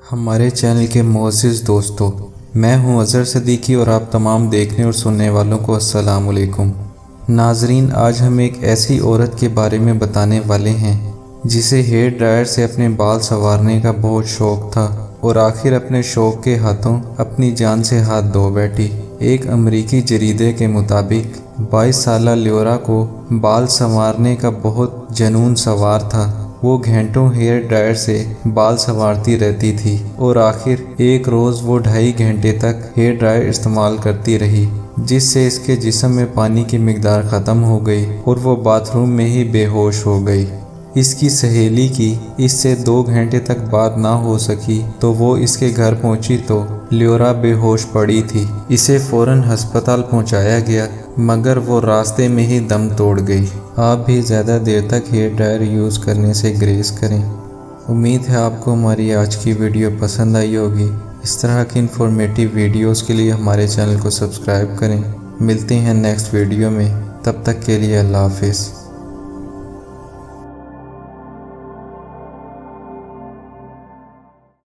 ہمارے چینل کے معزز دوستو، میں ہوں اظہر صدیقی اور آپ تمام دیکھنے اور سننے والوں کو السلام علیکم۔ ناظرین، آج ہم ایک ایسی عورت کے بارے میں بتانے والے ہیں جسے ہیئر ڈرائر سے اپنے بال سنوارنے کا بہت شوق تھا اور آخر اپنے شوق کے ہاتھوں اپنی جان سے ہاتھ دھو بیٹھی۔ ایک امریکی جریدے کے مطابق 22 سالہ لیورا کو بال سنوارنے کا بہت جنون سوار تھا۔ وہ گھنٹوں ہیئر ڈرائر سے بال سنوارتی رہتی تھی اور آخر ایک روز وہ 2.5 گھنٹے تک ہیئر ڈرائر استعمال کرتی رہی، جس سے اس کے جسم میں پانی کی مقدار ختم ہو گئی اور وہ باتھ روم میں ہی بے ہوش ہو گئی۔ اس کی سہیلی کی اس سے 2 گھنٹے تک بات نہ ہو سکی تو وہ اس کے گھر پہنچی تو لیورا بے ہوش پڑی تھی۔ اسے فوراً ہسپتال پہنچایا گیا مگر وہ راستے میں ہی دم توڑ گئی۔ آپ بھی زیادہ دیر تک ہیئر ڈرائر یوز کرنے سے گریز کریں۔ امید ہے آپ کو ہماری آج کی ویڈیو پسند آئی ہوگی۔ اس طرح کی انفارمیٹیو ویڈیوز کے لیے ہمارے چینل کو سبسکرائب کریں۔ ملتے ہیں نیکسٹ ویڈیو میں، تب تک کے لیے اللہ حافظ۔